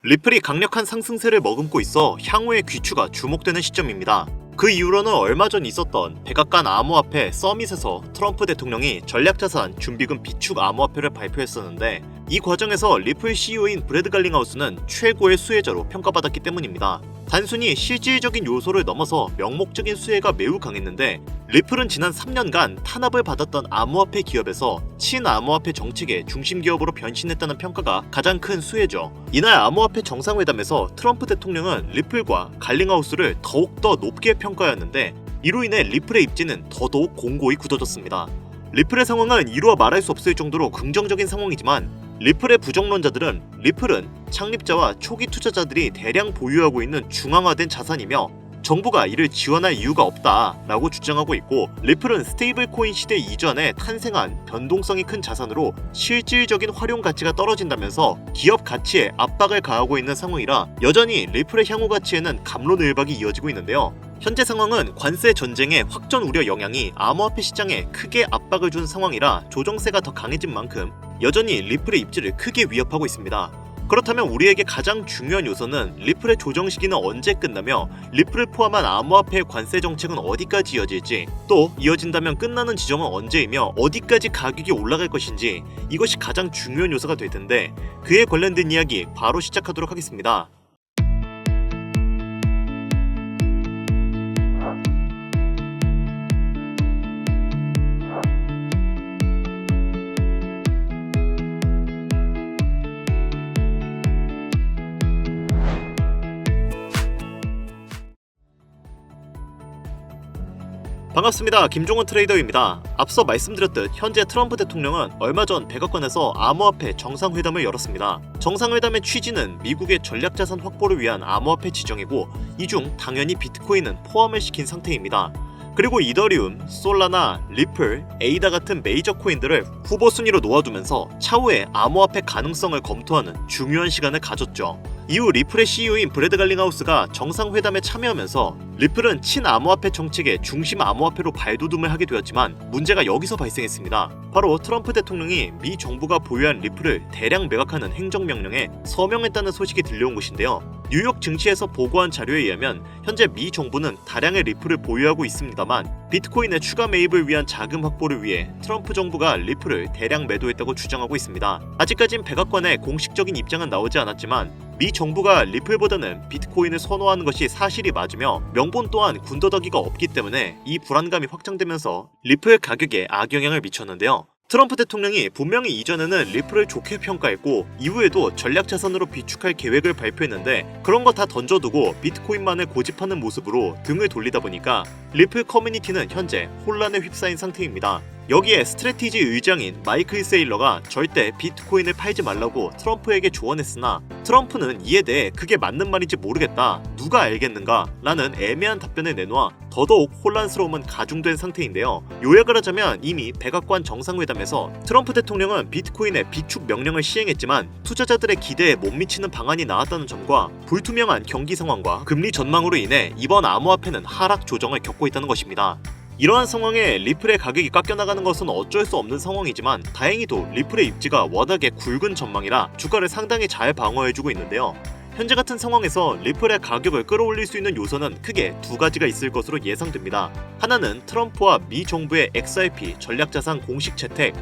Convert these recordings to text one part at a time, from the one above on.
리플이 강력한 상승세를 머금고 있어 향후의 귀추가 주목되는 시점입니다. 그 이후로는 얼마 전 있었던 백악관 암호화폐 서밋에서 트럼프 대통령이 전략자산 준비금 비축 암호화폐를 발표했었는데 이 과정에서 리플 CEO인 브래드 갈링하우스는 최고의 수혜자로 평가받았기 때문입니다. 단순히 실질적인 요소를 넘어서 명목적인 수혜가 매우 강했는데 리플은 지난 3년간 탄압을 받았던 암호화폐 기업에서 친암호화폐 정책의 중심 기업으로 변신했다는 평가가 가장 큰 수혜죠. 이날 암호화폐 정상회담에서 트럼프 대통령은 리플과 갈링하우스를 더욱더 높게 평가하였는데 이로 인해 리플의 입지는 더더욱 공고히 굳어졌습니다. 리플의 상황은 이루어 말할 수 없을 정도로 긍정적인 상황이지만 리플의 부정론자들은 리플은 창립자와 초기 투자자들이 대량 보유하고 있는 중앙화된 자산이며 정부가 이를 지원할 이유가 없다라고 주장하고 있고 리플은 스테이블 코인 시대 이전에 탄생한 변동성이 큰 자산으로 실질적인 활용 가치가 떨어진다면서 기업 가치에 압박을 가하고 있는 상황이라 여전히 리플의 향후 가치에는 갑론을박이 이어지고 있는데요. 현재 상황은 관세 전쟁의 확전 우려 영향이 암호화폐 시장에 크게 압박을 준 상황이라 조정세가 더 강해진 만큼 여전히 리플의 입지를 크게 위협하고 있습니다. 그렇다면 우리에게 가장 중요한 요소는 리플의 조정 시기는 언제 끝나며 리플을 포함한 암호화폐 관세 정책은 어디까지 이어질지 또 이어진다면 끝나는 지점은 언제이며 어디까지 가격이 올라갈 것인지 이것이 가장 중요한 요소가 될 텐데 그에 관련된 이야기 바로 시작하도록 하겠습니다. 반갑습니다. 김종원 트레이더입니다. 앞서 말씀드렸듯 현재 트럼프 대통령은 얼마 전 백악관에서 암호화폐 정상회담을 열었습니다. 정상회담의 취지는 미국의 전략자산 확보를 위한 암호화폐 지정이고 이 중 당연히 비트코인은 포함을 시킨 상태입니다. 그리고 이더리움, 솔라나, 리플, 에이다 같은 메이저 코인들을 후보 순위로 놓아두면서 차후에 암호화폐 가능성을 검토하는 중요한 시간을 가졌죠. 이후 리플의 CEO인 브래드 갈링하우스가 정상회담에 참여하면서 리플은 친암호화폐 정책의 중심 암호화폐로 발돋움을 하게 되었지만 문제가 여기서 발생했습니다. 바로 트럼프 대통령이 미 정부가 보유한 리플을 대량 매각하는 행정명령에 서명했다는 소식이 들려온 것인데요. 뉴욕 증시에서 보고한 자료에 의하면 현재 미 정부는 다량의 리플을 보유하고 있습니다만 비트코인의 추가 매입을 위한 자금 확보를 위해 트럼프 정부가 리플을 대량 매도했다고 주장하고 있습니다. 아직까진 백악관의 공식적인 입장은 나오지 않았지만 미 정부가 리플보다는 비트코인을 선호하는 것이 사실이 맞으며 명분 또한 군더더기가 없기 때문에 이 불안감이 확장되면서 리플 가격에 악영향을 미쳤는데요. 트럼프 대통령이 분명히 이전에는 리플을 좋게 평가했고 이후에도 전략자산으로 비축할 계획을 발표했는데 그런 거 다 던져두고 비트코인만을 고집하는 모습으로 등을 돌리다 보니까 리플 커뮤니티는 현재 혼란에 휩싸인 상태입니다. 여기에 스트래티지 의장인 마이클 세일러가 절대 비트코인을 팔지 말라고 트럼프에게 조언했으나 트럼프는 이에 대해 그게 맞는 말인지 모르겠다, 누가 알겠는가 라는 애매한 답변을 내놓아 더더욱 혼란스러움은 가중된 상태인데요. 요약을 하자면 이미 백악관 정상회담에서 트럼프 대통령은 비트코인의 비축 명령을 시행했지만 투자자들의 기대에 못 미치는 방안이 나왔다는 점과 불투명한 경기 상황과 금리 전망으로 인해 이번 암호화폐는 하락 조정을 겪고 있다는 것입니다. 이러한 상황에 리플의 가격이 깎여나가는 것은 어쩔 수 없는 상황이지만 다행히도 리플의 입지가 워낙에 굵은 전망이라 주가를 상당히 잘 방어해주고 있는데요. 현재 같은 상황에서 리플의 가격을 끌어올릴 수 있는 요소는 크게 두 가지가 있을 것으로 예상됩니다. 하나는 트럼프와 미 정부의 XRP 전략자산 공식 채택,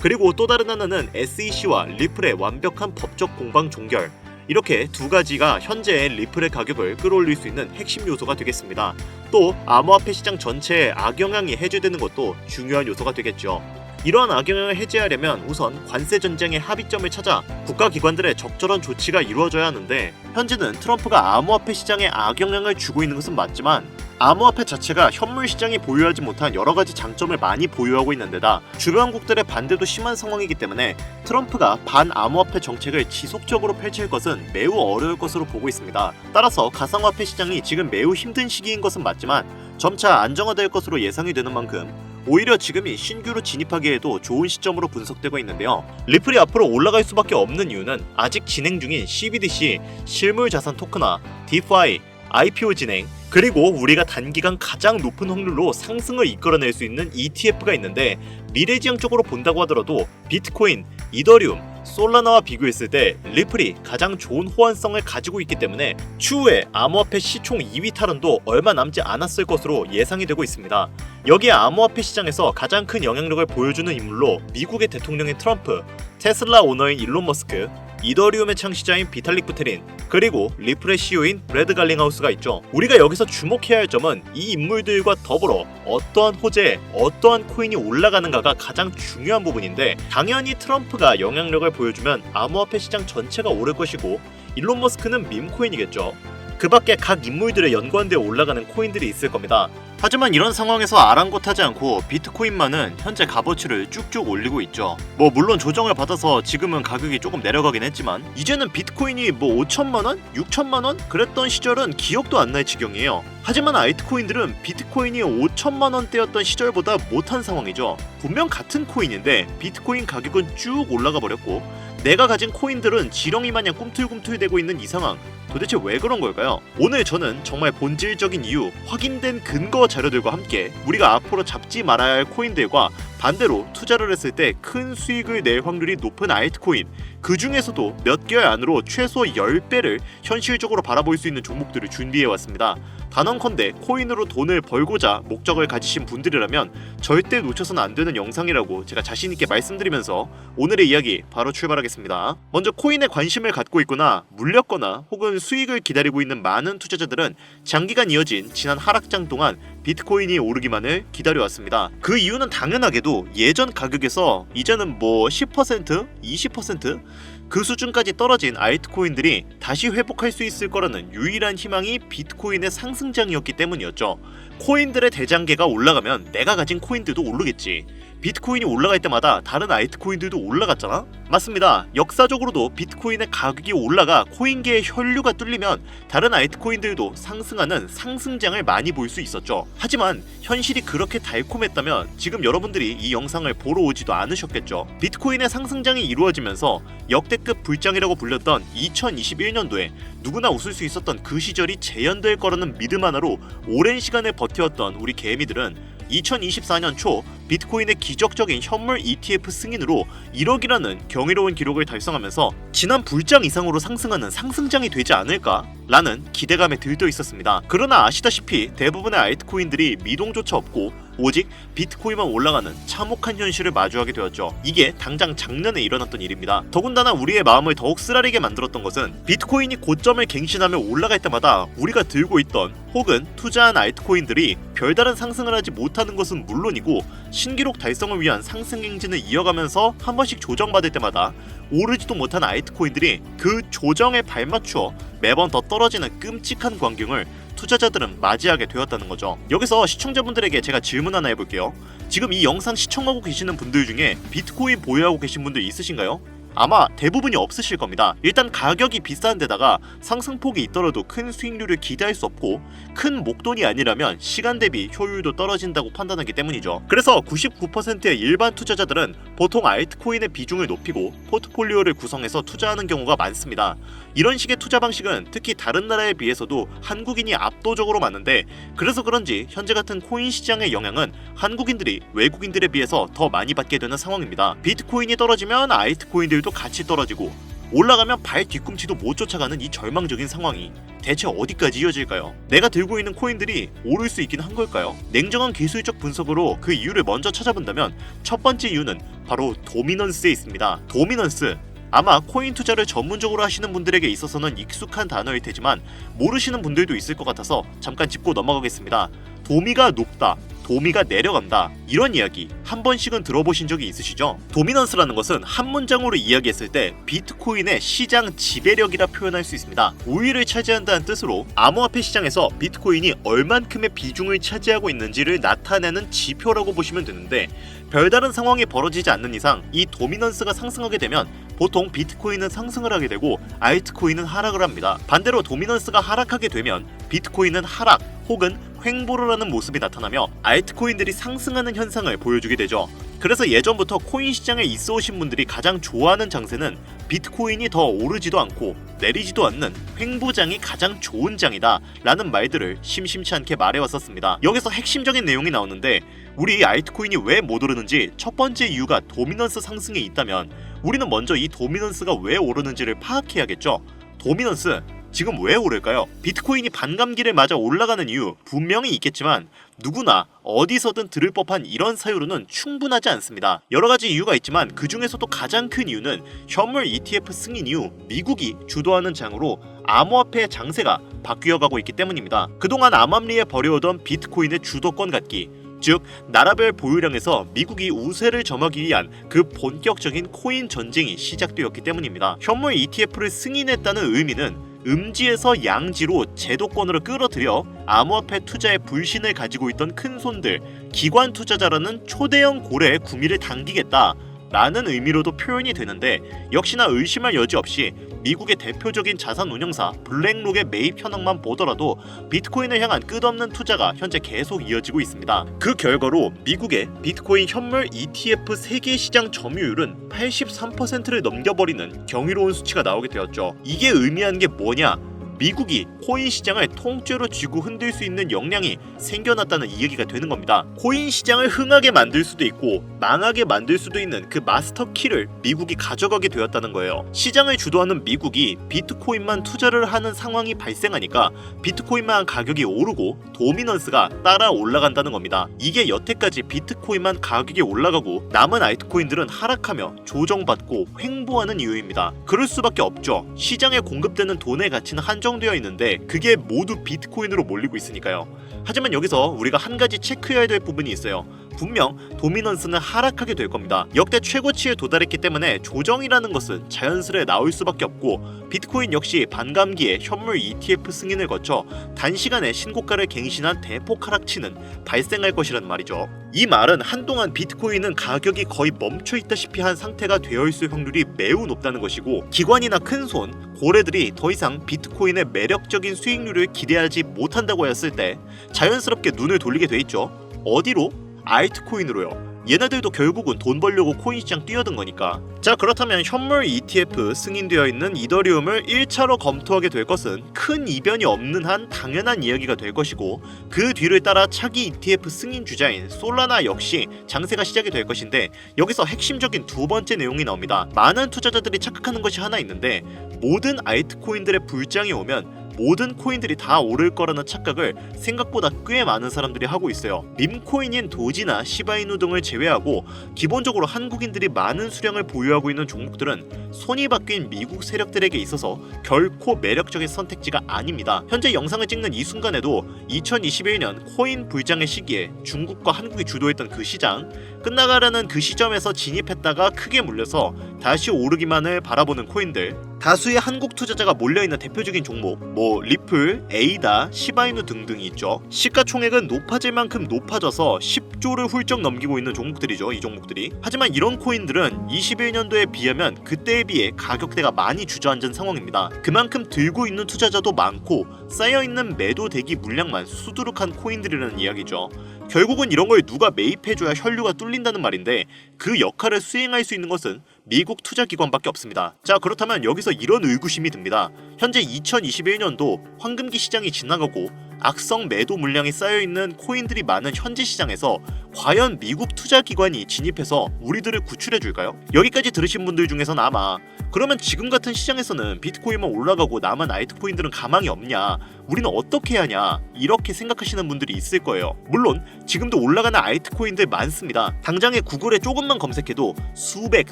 그리고 또 다른 하나는 SEC와 리플의 완벽한 법적 공방 종결, 이렇게 두 가지가 현재의 리플의 가격을 끌어올릴 수 있는 핵심 요소가 되겠습니다. 또 암호화폐 시장 전체에 악영향이 해제되는 것도 중요한 요소가 되겠죠. 이러한 악영향을 해제하려면 우선 관세 전쟁의 합의점을 찾아 국가기관들의 적절한 조치가 이루어져야 하는데 현재는 트럼프가 암호화폐 시장에 악영향을 주고 있는 것은 맞지만 암호화폐 자체가 현물 시장이 보유하지 못한 여러 가지 장점을 많이 보유하고 있는 데다 주변국들의 반대도 심한 상황이기 때문에 트럼프가 반암호화폐 정책을 지속적으로 펼칠 것은 매우 어려울 것으로 보고 있습니다. 따라서 가상화폐 시장이 지금 매우 힘든 시기인 것은 맞지만 점차 안정화될 것으로 예상이 되는 만큼 오히려 지금이 신규로 진입하기에도 좋은 시점으로 분석되고 있는데요. 리플이 앞으로 올라갈 수밖에 없는 이유는 아직 진행 중인 CBDC, 실물자산 토큰화, DeFi, IPO 진행, 그리고 우리가 단기간 가장 높은 확률로 상승을 이끌어낼 수 있는 ETF가 있는데 미래지향적으로 본다고 하더라도 비트코인, 이더리움, 솔라나와 비교했을 때 리플이 가장 좋은 호환성을 가지고 있기 때문에 추후에 암호화폐 시총 2위 탈환도 얼마 남지 않았을 것으로 예상이 되고 있습니다. 여기에 암호화폐 시장에서 가장 큰 영향력을 보여주는 인물로 미국의 대통령인 트럼프, 테슬라 오너인 일론 머스크, 이더리움의 창시자인 비탈릭 부테린, 그리고 리플의 CEO인 브래드 갈링하우스가 있죠. 우리가 여기서 주목해야 할 점은 이 인물들과 더불어 어떠한 호재에 어떠한 코인이 올라가는가가 가장 중요한 부분인데, 당연히 트럼프가 영향력을 보여주면 암호화폐 시장 전체가 오를 것이고 일론 머스크는 밈코인이겠죠. 그 밖에 각 인물들의 연관되어 올라가는 코인들이 있을 겁니다. 하지만 이런 상황에서 아랑곳하지 않고 비트코인만은 현재 값어치를 쭉쭉 올리고 있죠. 물론 조정을 받아서 지금은 가격이 조금 내려가긴 했지만 이제는 비트코인이 5천만원? 6천만원? 그랬던 시절은 기억도 안 날 지경이에요. 하지만 알트코인들은 비트코인이 5천만원대였던 시절보다 못한 상황이죠. 분명 같은 코인인데 비트코인 가격은 쭉 올라가 버렸고 내가 가진 코인들은 지렁이 마냥 꿈틀꿈틀대고 있는 이 상황, 도대체 왜 그런 걸까요? 오늘 저는 정말 본질적인 이유, 확인된 근거 자료들과 함께 우리가 앞으로 잡지 말아야 할 코인들과 반대로 투자를 했을 때 큰 수익을 낼 확률이 높은 알트코인, 그 중에서도 몇 개월 안으로 최소 10배를 현실적으로 바라볼 수 있는 종목들을 준비해왔습니다. 단언컨대 코인으로 돈을 벌고자 목적을 가지신 분들이라면 절대 놓쳐서는 안 되는 영상이라고 제가 자신있게 말씀드리면서 오늘의 이야기 바로 출발하겠습니다. 먼저 코인에 관심을 갖고 있거나 물렸거나 혹은 수익을 기다리고 있는 많은 투자자들은 장기간 이어진 지난 하락장 동안 비트코인이 오르기만을 기다려왔습니다. 그 이유는 당연하게도 예전 가격에서 이제는 10%, 20%? 그 수준까지 떨어진 알트코인들이 다시 회복할 수 있을 거라는 유일한 희망이 비트코인의 상승장이었기 때문이었죠. 코인들의 대장계가 올라가면 내가 가진 코인들도 오르겠지. 비트코인이 올라갈 때마다 다른 알트코인들도 올라갔잖아? 맞습니다. 역사적으로도 비트코인의 가격이 올라가 코인계의 혈류가 뚫리면 다른 알트코인들도 상승하는 상승장을 많이 볼 수 있었죠. 하지만 현실이 그렇게 달콤했다면 지금 여러분들이 이 영상을 보러 오지도 않으셨겠죠. 비트코인의 상승장이 이루어지면서 역대급 불장이라고 불렸던 2021년도에 누구나 웃을 수 있었던 그 시절이 재현될 거라는 믿음 하나로 오랜 시간을 버텨왔던 우리 개미들은 2024년 초 비트코인의 기적적인 현물 ETF 승인으로 1억이라는 경이로운 기록을 달성하면서 지난 불장 이상으로 상승하는 상승장이 되지 않을까? 라는 기대감에 들떠 있었습니다. 그러나 아시다시피 대부분의 알트코인들이 미동조차 없고 오직 비트코인만 올라가는 참혹한 현실을 마주하게 되었죠. 이게 당장 작년에 일어났던 일입니다. 더군다나 우리의 마음을 더욱 쓰라리게 만들었던 것은 비트코인이 고점을 갱신하며 올라갈 때마다 우리가 들고 있던 혹은 투자한 알트코인들이 별다른 상승을 하지 못하는 것은 물론이고 신기록 달성을 위한 상승 행진을 이어가면서 한 번씩 조정받을 때마다 오르지도 못한 알트코인들이 그 조정에 발맞추어 매번 더 떨어지는 끔찍한 광경을 투자자들은 맞이하게 되었다는 거죠. 여기서 시청자분들에게 제가 질문 하나 해볼게요. 지금 이 영상 시청하고 계시는 분들 중에 비트코인 보유하고 계신 분들 있으신가요? 아마 대부분이 없으실 겁니다. 일단 가격이 비싼 데다가 상승폭이 있더라도 큰 수익률을 기대할 수 없고 큰 목돈이 아니라면 시간 대비 효율도 떨어진다고 판단하기 때문이죠. 그래서 99%의 일반 투자자들은 보통 알트코인의 비중을 높이고 포트폴리오를 구성해서 투자하는 경우가 많습니다. 이런 식의 투자 방식은 특히 다른 나라에 비해서도 한국인이 압도적으로 많은데, 그래서 그런지 현재 같은 코인 시장의 영향은 한국인들이 외국인들에 비해서 더 많이 받게 되는 상황입니다. 비트코인이 떨어지면 알트코인들도 같이 떨어지고 올라가면 발 뒤꿈치도 못 쫓아가는 이 절망적인 상황이 대체 어디까지 이어질까요? 내가 들고 있는 코인들이 오를 수 있긴 한 걸까요? 냉정한 기술적 분석으로 그 이유를 먼저 찾아본다면 첫 번째 이유는 바로 도미넌스에 있습니다. 도미넌스, 아마 코인 투자를 전문적으로 하시는 분들에게 있어서는 익숙한 단어일 테지만 모르시는 분들도 있을 것 같아서 잠깐 짚고 넘어가겠습니다. 도미가 높다, 도미가 내려간다, 이런 이야기 한 번씩은 들어보신 적이 있으시죠? 도미넌스라는 것은 한 문장으로 이야기했을 때 비트코인의 시장 지배력이라 표현할 수 있습니다. 우위를 차지한다는 뜻으로 암호화폐 시장에서 비트코인이 얼만큼의 비중을 차지하고 있는지를 나타내는 지표라고 보시면 되는데, 별다른 상황이 벌어지지 않는 이상 이 도미넌스가 상승하게 되면 보통 비트코인은 상승을 하게 되고 알트코인은 하락을 합니다. 반대로 도미넌스가 하락하게 되면 비트코인은 하락 혹은 횡보를 하는 모습이 나타나며 알트코인들이 상승하는 현상을 보여주게 되죠. 그래서 예전부터 코인 시장에 있어 오신 분들이 가장 좋아하는 장세는 비트코인이 더 오르지도 않고 내리지도 않는 횡보장이 가장 좋은 장이다 라는 말들을 심심치 않게 말해왔었습니다. 여기서 핵심적인 내용이 나오는데, 우리 알트코인이 왜 못 오르는지 첫 번째 이유가 도미넌스 상승에 있다면 우리는 먼저 이 도미넌스가 왜 오르는지를 파악해야겠죠. 도미넌스, 지금 왜 오를까요? 비트코인이 반감기를 맞아 올라가는 이유 분명히 있겠지만 누구나 어디서든 들을 법한 이런 사유로는 충분하지 않습니다. 여러가지 이유가 있지만 그 중에서도 가장 큰 이유는 현물 ETF 승인 이후 미국이 주도하는 장으로 암호화폐의 장세가 바뀌어가고 있기 때문입니다. 그동안 암암리에 벌여오던 비트코인의 주도권 갖기, 즉 나라별 보유량에서 미국이 우세를 점하기 위한 그 본격적인 코인 전쟁이 시작되었기 때문입니다. 현물 ETF를 승인했다는 의미는 음지에서 양지로 제도권으로 끌어들여 암호화폐 투자에 불신을 가지고 있던 큰손들, 기관 투자자라는 초대형 고래의 구미를 당기겠다 라는 의미로도 표현이 되는데, 역시나 의심할 여지 없이 미국의 대표적인 자산 운용사 블랙록의 매입 현황만 보더라도 비트코인을 향한 끝없는 투자가 현재 계속 이어지고 있습니다. 그 결과로 미국의 비트코인 현물 ETF 세계 시장 점유율은 83%를 넘겨버리는 경이로운 수치가 나오게 되었죠. 이게 의미하는 게 뭐냐? 미국이 코인 시장을 통째로 쥐고 흔들 수 있는 역량이 생겨났다는 이야기가 되는 겁니다. 코인 시장을 흥하게 만들 수도 있고 망하게 만들 수도 있는 그 마스터 키를 미국이 가져가게 되었다는 거예요. 시장을 주도하는 미국이 비트코인만 투자를 하는 상황이 발생하니까 비트코인만 가격이 오르고 도미넌스가 따라 올라간다는 겁니다. 이게 여태까지 비트코인만 가격이 올라가고 남은 알트코인들은 하락하며 조정받고 횡보하는 이유입니다. 그럴 수밖에 없죠. 시장에 공급되는 돈의 가치는 한정되어 있는데 그게 모두 비트코인으로 몰리고 있으니까요. 하지만 여기서 우리가 한 가지 체크해야 될 부분이 있어요. 분명 도미넌스는 하락하게 될 겁니다. 역대 최고치에 도달했기 때문에 조정이라는 것은 자연스레 나올 수밖에 없고, 비트코인 역시 반감기에 현물 ETF 승인을 거쳐 단시간에 신고가를 갱신한 대폭 하락치는 발생할 것이란 말이죠. 이 말은 한동안 비트코인은 가격이 거의 멈춰있다시피 한 상태가 되어 있을 확률이 매우 높다는 것이고, 기관이나 큰손, 고래들이 더 이상 비트코인의 매력적인 수익률을 기대하지 못한다고 했을 때 자연스럽게 눈을 돌리게 돼 있죠. 어디로? 알트코인으로요. 얘네들도 결국은 돈 벌려고 코인 시장 뛰어든 거니까. 자, 그렇다면 현물 ETF 승인되어 있는 이더리움을 1차로 검토하게 될 것은 큰 이변이 없는 한 당연한 이야기가 될 것이고, 그 뒤를 따라 차기 ETF 승인 주자인 솔라나 역시 장세가 시작이 될 것인데, 여기서 핵심적인 두 번째 내용이 나옵니다. 많은 투자자들이 착각하는 것이 하나 있는데, 모든 알트코인들의 불장이 오면 모든 코인들이 다 오를 거라는 착각을 생각보다 꽤 많은 사람들이 하고 있어요. 밈코인인 도지나 시바이누 등을 제외하고 기본적으로 한국인들이 많은 수량을 보유하고 있는 종목들은 손이 바뀐 미국 세력들에게 있어서 결코 매력적인 선택지가 아닙니다. 현재 영상을 찍는 이 순간에도 2021년 코인 불장의 시기에 중국과 한국이 주도했던 그 시장, 끝나가라는 그 시점에서 진입했다가 크게 물려서 다시 오르기만을 바라보는 코인들, 다수의 한국 투자자가 몰려있는 대표적인 종목, 리플, 에이다, 시바이누 등등이 있죠. 시가총액은 높아질 만큼 높아져서 10조를 훌쩍 넘기고 있는 종목들이죠. 이 종목들이. 하지만 이런 코인들은 21년도에 비하면 그때에 비해 가격대가 많이 주저앉은 상황입니다. 그만큼 들고 있는 투자자도 많고 쌓여있는 매도 대기 물량만 수두룩한 코인들이라는 이야기죠. 결국은 이런 걸 누가 매입해줘야 혈류가 뚫린다는 말인데, 그 역할을 수행할 수 있는 것은 미국 투자기관밖에 없습니다. 자, 그렇다면 여기서 이런 의구심이 듭니다. 현재 2021년도 황금기 시장이 지나가고 악성 매도 물량이 쌓여있는 코인들이 많은 현재 시장에서 과연 미국 투자기관이 진입해서 우리들을 구출해줄까요? 여기까지 들으신 분들 중에서는 아마 그러면 지금 같은 시장에서는 비트코인만 올라가고 남은 알트코인들은 가망이 없냐, 우리는 어떻게 해야 하냐, 이렇게 생각하시는 분들이 있을 거예요. 물론 지금도 올라가는 알트코인들 많습니다. 당장에 구글에 조금만 검색해도 수백,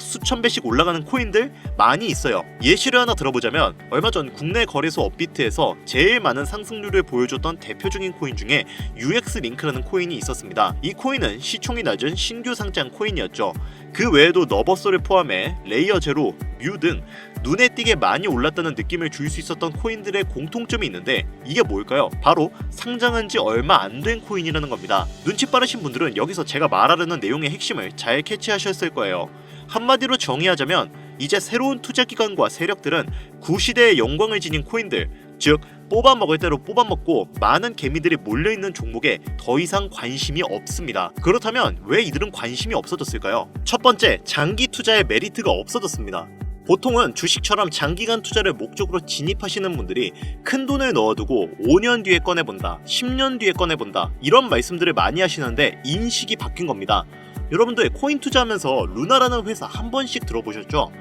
수천 배씩 올라가는 코인들 많이 있어요. 예시를 하나 들어보자면, 얼마 전 국내 거래소 업비트에서 제일 많은 상승률을 보여줬던 대표적인 코인 중에 UX링크라는 코인이 있었습니다. 이 코인은 시총이 낮은 신규 상장 코인이었죠. 그 외에도 너버스를 포함해 레이어 제로, 뮤 등 눈에 띄게 많이 올랐다는 느낌을 줄 수 있었던 코인들의 공통점이 있는데, 이게 뭘까요? 바로 상장한 지 얼마 안 된 코인이라는 겁니다. 눈치 빠르신 분들은 여기서 제가 말하려는 내용의 핵심을 잘 캐치하셨을 거예요. 한마디로 정의하자면 이제 새로운 투자기관과 세력들은 구시대의 영광을 지닌 코인들, 즉 뽑아먹을 대로 뽑아먹고 많은 개미들이 몰려있는 종목에 더 이상 관심이 없습니다. 그렇다면 왜 이들은 관심이 없어졌을까요? 첫 번째, 장기 투자의 메리트가 없어졌습니다. 보통은 주식처럼 장기간 투자를 목적으로 진입하시는 분들이 큰 돈을 넣어두고 5년 뒤에 꺼내본다, 10년 뒤에 꺼내본다, 이런 말씀들을 많이 하시는데 인식이 바뀐 겁니다. 여러분들 코인 투자하면서 루나라는 회사 한 번씩 들어보셨죠?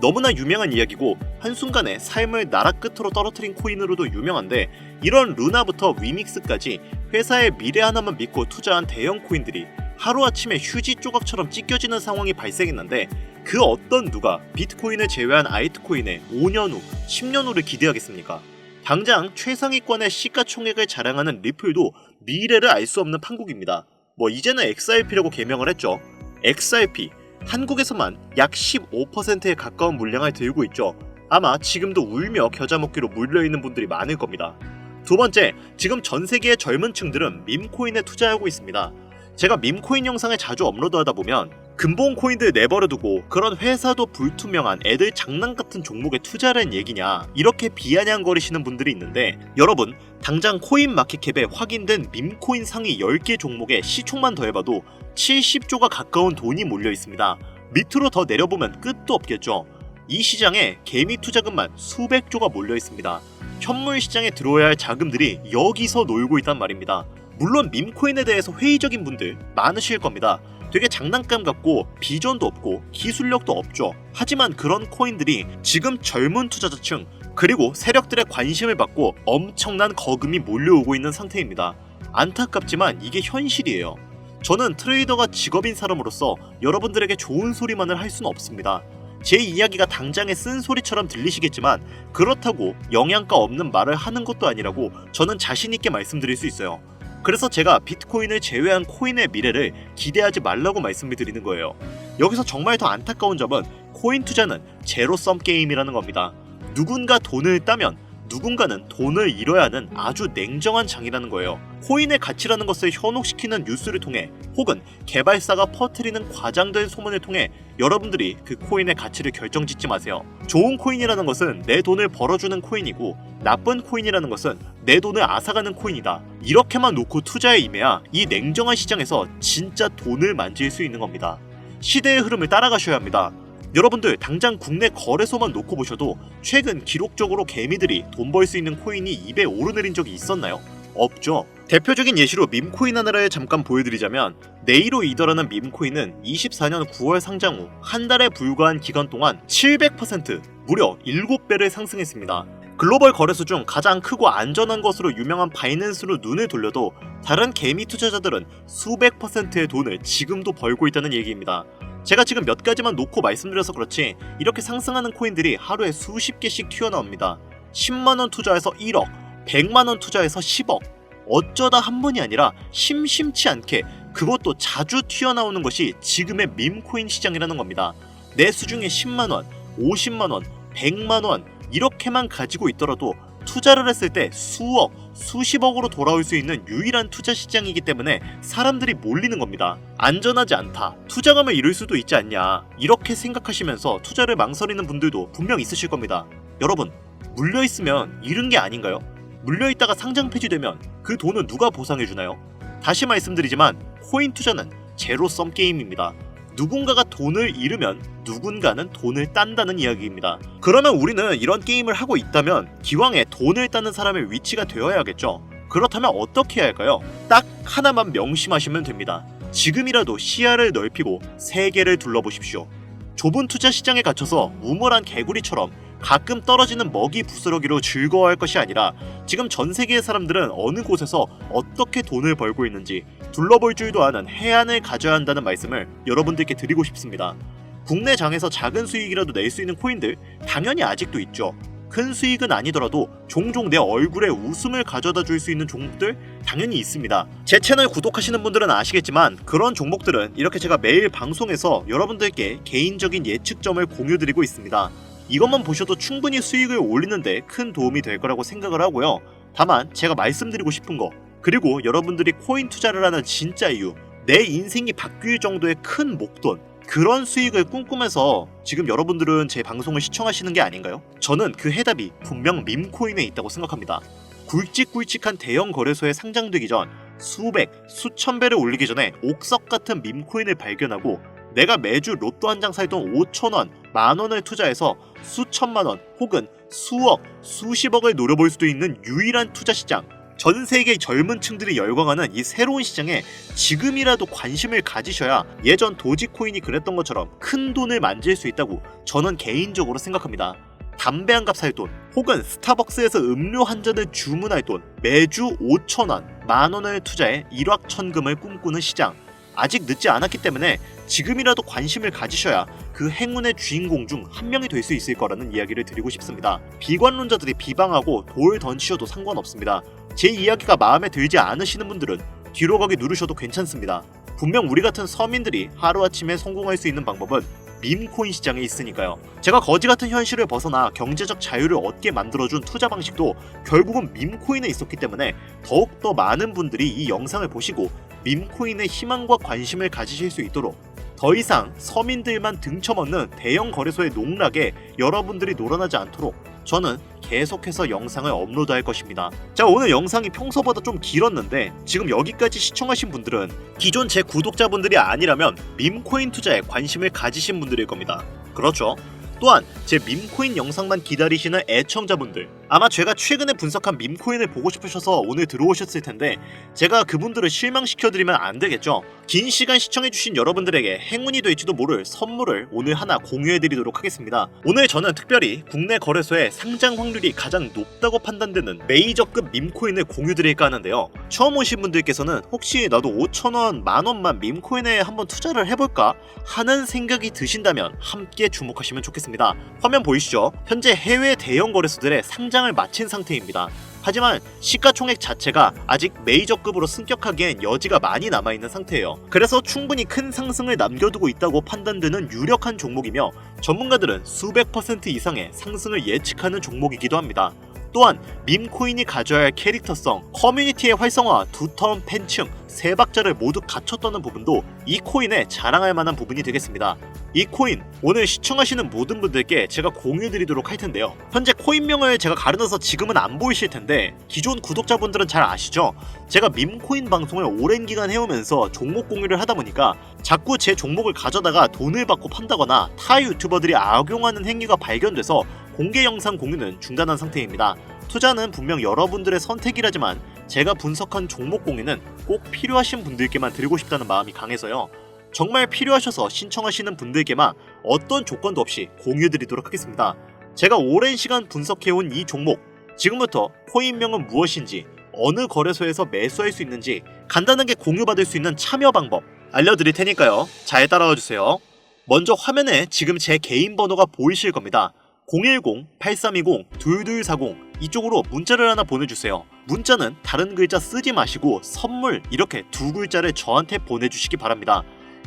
너무나 유명한 이야기고 한순간에 삶을 나라 끝으로 떨어뜨린 코인으로도 유명한데, 이런 루나부터 위믹스까지 회사의 미래 하나만 믿고 투자한 대형 코인들이 하루아침에 휴지 조각처럼 찢겨지는 상황이 발생했는데, 그 어떤 누가 비트코인을 제외한 알트코인에 5년 후, 10년 후를 기대하겠습니까? 당장 최상위권의 시가총액을 자랑하는 리플도 미래를 알 수 없는 판국입니다. 이제는 XRP라고 개명을 했죠. XRP, 한국에서만 약 15%에 가까운 물량을 들고 있죠. 아마 지금도 울며 겨자 먹기로 물려있는 분들이 많을 겁니다. 두 번째, 지금 전 세계의 젊은 층들은 밈코인에 투자하고 있습니다. 제가 밈코인 영상을 자주 업로드하다 보면 근본 코인들 내버려두고 그런 회사도 불투명한 애들 장난 같은 종목에 투자하는 얘기냐, 이렇게 비아냥거리시는 분들이 있는데, 여러분, 당장 코인마켓캡에 확인된 밈코인 상위 10개 종목의 시총만 더해봐도 70조가 가까운 돈이 몰려 있습니다. 밑으로 더 내려보면 끝도 없겠죠. 이 시장에 개미 투자금만 수백조가 몰려 있습니다. 현물 시장에 들어와야 할 자금들이 여기서 놀고 있단 말입니다. 물론 밈코인에 대해서 회의적인 분들 많으실 겁니다. 되게 장난감 같고 비전도 없고 기술력도 없죠. 하지만 그런 코인들이 지금 젊은 투자자층 그리고 세력들의 관심을 받고 엄청난 거금이 몰려오고 있는 상태입니다. 안타깝지만 이게 현실이에요. 저는 트레이더가 직업인 사람으로서 여러분들에게 좋은 소리만을 할 수는 없습니다. 제 이야기가 당장의 쓴소리처럼 들리시겠지만, 그렇다고 영양가 없는 말을 하는 것도 아니라고 저는 자신있게 말씀드릴 수 있어요. 그래서 제가 비트코인을 제외한 코인의 미래를 기대하지 말라고 말씀을 드리는 거예요. 여기서 정말 더 안타까운 점은 코인 투자는 제로섬 게임이라는 겁니다. 누군가 돈을 따면 누군가는 돈을 잃어야 하는 아주 냉정한 장이라는 거예요. 코인의 가치라는 것을 현혹시키는 뉴스를 통해 혹은 개발사가 퍼뜨리는 과장된 소문을 통해 여러분들이 그 코인의 가치를 결정짓지 마세요. 좋은 코인이라는 것은 내 돈을 벌어주는 코인이고, 나쁜 코인이라는 것은 내 돈을 앗아가는 코인이다. 이렇게만 놓고 투자에 임해야 이 냉정한 시장에서 진짜 돈을 만질 수 있는 겁니다. 시대의 흐름을 따라가셔야 합니다. 여러분들 당장 국내 거래소만 놓고 보셔도 최근 기록적으로 개미들이 돈 벌 수 있는 코인이 입에 오르내린 적이 있었나요? 없죠. 대표적인 예시로 밈코인 하나를 잠깐 보여드리자면, 네이로 이더라는 밈코인은 24년 9월 상장 후 한 달에 불과한 기간 동안 700%, 무려 7배를 상승했습니다. 글로벌 거래소 중 가장 크고 안전한 것으로 유명한 바이낸스로 눈을 돌려도 다른 개미 투자자들은 수백 %의 돈을 지금도 벌고 있다는 얘기입니다. 제가 지금 몇 가지만 놓고 말씀드려서 그렇지, 이렇게 상승하는 코인들이 하루에 수십 개씩 튀어나옵니다. 10만원 투자해서 1억, 100만원 투자해서 10억, 어쩌다 한 번이 아니라 심심치 않게 그것도 자주 튀어나오는 것이 지금의 밈코인 시장이라는 겁니다. 내 수중에 10만원, 50만원, 100만원 이렇게만 가지고 있더라도 투자를 했을 때 수억, 수십억으로 돌아올 수 있는 유일한 투자 시장이기 때문에 사람들이 몰리는 겁니다. 안전하지 않다, 투자감을 잃을 수도 있지 않냐, 이렇게 생각하시면서 투자를 망설이는 분들도 분명 있으실 겁니다. 여러분, 물려있으면 잃은 게 아닌가요? 물려있다가 상장 폐지되면 그 돈은 누가 보상해주나요? 다시 말씀드리지만 코인 투자는 제로섬 게임입니다. 누군가가 돈을 잃으면 누군가는 돈을 딴다는 이야기입니다. 그러면 우리는 이런 게임을 하고 있다면 기왕에 돈을 따는 사람의 위치가 되어야겠죠. 그렇다면 어떻게 해야 할까요? 딱 하나만 명심하시면 됩니다. 지금이라도 시야를 넓히고 세계를 둘러보십시오. 좁은 투자 시장에 갇혀서 우물한 개구리처럼 가끔 떨어지는 먹이 부스러기로 즐거워할 것이 아니라, 지금 전 세계의 사람들은 어느 곳에서 어떻게 돈을 벌고 있는지 둘러볼 줄도 아는 해안을 가져야 한다는 말씀을 여러분들께 드리고 싶습니다. 국내 장에서 작은 수익이라도 낼 수 있는 코인들 당연히 아직도 있죠. 큰 수익은 아니더라도 종종 내 얼굴에 웃음을 가져다 줄 수 있는 종목들 당연히 있습니다. 제 채널 구독하시는 분들은 아시겠지만 그런 종목들은 이렇게 제가 매일 방송에서 여러분들께 개인적인 예측점을 공유드리고 있습니다. 이것만 보셔도 충분히 수익을 올리는데 큰 도움이 될 거라고 생각을 하고요. 다만 제가 말씀드리고 싶은 거, 그리고 여러분들이 코인 투자를 하는 진짜 이유, 내 인생이 바뀔 정도의 큰 목돈, 그런 수익을 꿈꾸면서 지금 여러분들은 제 방송을 시청하시는 게 아닌가요? 저는 그 해답이 분명 밈코인에 있다고 생각합니다. 굵직굵직한 대형 거래소에 상장되기 전 수백, 수천 배를 올리기 전에 옥석 같은 밈코인을 발견하고, 내가 매주 로또 한 장 살던 5천원, 만원을 투자해서 수천만원 혹은 수억, 수십억을 노려볼 수도 있는 유일한 투자 시장, 전 세계 젊은 층들이 열광하는 이 새로운 시장에 지금이라도 관심을 가지셔야 예전 도지코인이 그랬던 것처럼 큰 돈을 만질 수 있다고 저는 개인적으로 생각합니다. 담배 한 갑 살 돈, 혹은 스타벅스에서 음료 한 잔을 주문할 돈, 매주 5,000원, 만원을 투자해 일확천금을 꿈꾸는 시장. 아직 늦지 않았기 때문에 지금이라도 관심을 가지셔야 그 행운의 주인공 중 한 명이 될 수 있을 거라는 이야기를 드리고 싶습니다. 비관론자들이 비방하고 돌 던지셔도 상관없습니다. 제 이야기가 마음에 들지 않으시는 분들은 뒤로 가기 누르셔도 괜찮습니다. 분명 우리 같은 서민들이 하루아침에 성공할 수 있는 방법은 밈코인 시장에 있으니까요. 제가 거지 같은 현실을 벗어나 경제적 자유를 얻게 만들어준 투자 방식도 결국은 밈코인에 있었기 때문에 더욱더 많은 분들이 이 영상을 보시고 밈코인에 희망과 관심을 가지실 수 있도록 더 이상 서민들만 등쳐먹는 대형 거래소의 농락에 여러분들이 놀아나지 않도록 저는 계속해서 영상을 업로드할 것입니다. 자, 오늘 영상이 평소보다 좀 길었는데 지금 여기까지 시청하신 분들은 기존 제 구독자분들이 아니라면 밈코인 투자에 관심을 가지신 분들일 겁니다. 그렇죠? 또한 제 밈코인 영상만 기다리시는 애청자분들, 아마 제가 최근에 분석한 밈코인을 보고 싶으셔서 오늘 들어오셨을 텐데 제가 그분들을 실망시켜드리면 안 되겠죠. 긴 시간 시청해주신 여러분들에게 행운이 될지도 모를 선물을 오늘 하나 공유해드리도록 하겠습니다. 오늘 저는 특별히 국내 거래소의 상장 확률이 가장 높다고 판단되는 메이저급 밈코인을 공유드릴까 하는데요. 처음 오신 분들께서는 혹시 나도 5,000원, 만원만 밈코인에 한번 투자를 해볼까 하는 생각이 드신다면 함께 주목하시면 좋겠습니다. 화면 보이시죠? 현재 해외 대형 거래소들의 상장을 마친 상태입니다. 하지만 시가총액 자체가 아직 메이저급으로 승격하기엔 여지가 많이 남아있는 상태예요. 그래서 충분히 큰 상승을 남겨두고 있다고 판단되는 유력한 종목이며 전문가들은 수백 % 이상의 상승을 예측하는 종목이기도 합니다. 또한 밈코인이 가져야 할 캐릭터성, 커뮤니티의 활성화, 두터운 팬층, 세 박자를 모두 갖췄다는 부분도 이 코인에 자랑할 만한 부분이 되겠습니다. 이 코인 오늘 시청하시는 모든 분들께 제가 공유드리도록 할 텐데요. 현재 코인명을 제가 가려놔서 지금은 안 보이실 텐데 기존 구독자분들은 잘 아시죠? 제가 밈코인 방송을 오랜 기간 해오면서 종목 공유를 하다 보니까 자꾸 제 종목을 가져다가 돈을 받고 판다거나 타 유튜버들이 악용하는 행위가 발견돼서 공개 영상 공유는 중단한 상태입니다. 투자는 분명 여러분들의 선택이라지만 제가 분석한 종목 공유는 꼭 필요하신 분들께만 드리고 싶다는 마음이 강해서요. 정말 필요하셔서 신청하시는 분들께만 어떤 조건도 없이 공유드리도록 하겠습니다. 제가 오랜 시간 분석해온 이 종목, 지금부터 코인명은 무엇인지, 어느 거래소에서 매수할 수 있는지 간단하게 공유받을 수 있는 참여 방법 알려드릴 테니까요. 잘 따라와 주세요. 먼저 화면에 지금 제 개인 번호가 보이실 겁니다. 010-8320-2240 이쪽으로 문자를 하나 보내주세요. 문자는 다른 글자 쓰지 마시고 선물 이렇게 두 글자를 저한테 보내주시기 바랍니다.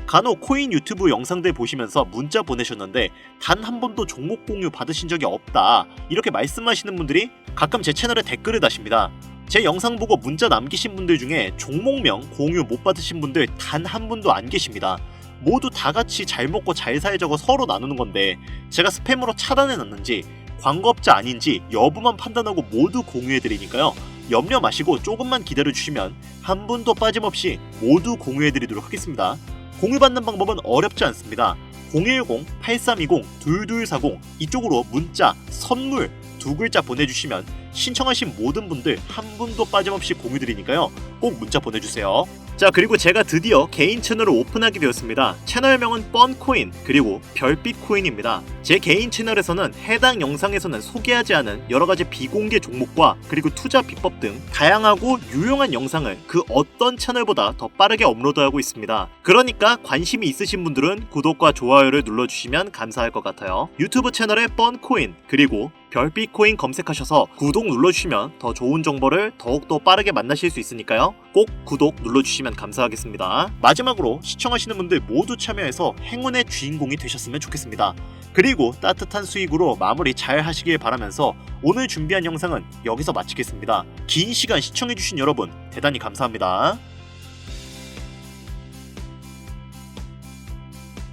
간혹 코인 유튜브 영상들 보시면서 문자 보내셨는데 단 한 번도 종목 공유 받으신 적이 없다 이렇게 말씀하시는 분들이 가끔 제 채널에 댓글을 다십니다. 제 영상 보고 문자 남기신 분들 중에 종목명 공유 못 받으신 분들 단 한 분도 안 계십니다. 모두 다 같이 잘 먹고 잘 살자고 서로 나누는 건데 제가 스팸으로 차단해놨는지 광고업자 아닌지 여부만 판단하고 모두 공유해드리니까요. 염려 마시고 조금만 기다려주시면 한 분도 빠짐없이 모두 공유해드리도록 하겠습니다. 공유받는 방법은 어렵지 않습니다. 010-8320-2240 이쪽으로 문자, 선물 두 글자 보내주시면 신청하신 모든 분들 한 분도 빠짐없이 공유드리니까요. 꼭 문자 보내주세요. 자, 그리고 제가 드디어 개인 채널을 오픈하게 되었습니다. 채널명은 뻔코인 그리고 별빛코인입니다. 제 개인 채널에서는 해당 영상에서는 소개하지 않은 여러가지 비공개 종목과 그리고 투자 비법 등 다양하고 유용한 영상을 그 어떤 채널보다 더 빠르게 업로드하고 있습니다. 그러니까 관심이 있으신 분들은 구독과 좋아요를 눌러주시면 감사할 것 같아요. 유튜브 채널에 뻔코인 그리고 별빛코인 검색하셔서 구독 눌러주시면 더 좋은 정보를 더욱더 빠르게 만나실 수 있으니까요. 꼭 구독 눌러주시면 감사하겠습니다. 마지막으로 시청하시는 분들 모두 참여해서 행운의 주인공이 되셨으면 좋겠습니다. 그리고 따뜻한 수익으로 마무리 잘 하시길 바라면서 오늘 준비한 영상은 여기서 마치겠습니다. 긴 시간 시청해주신 여러분 대단히 감사합니다.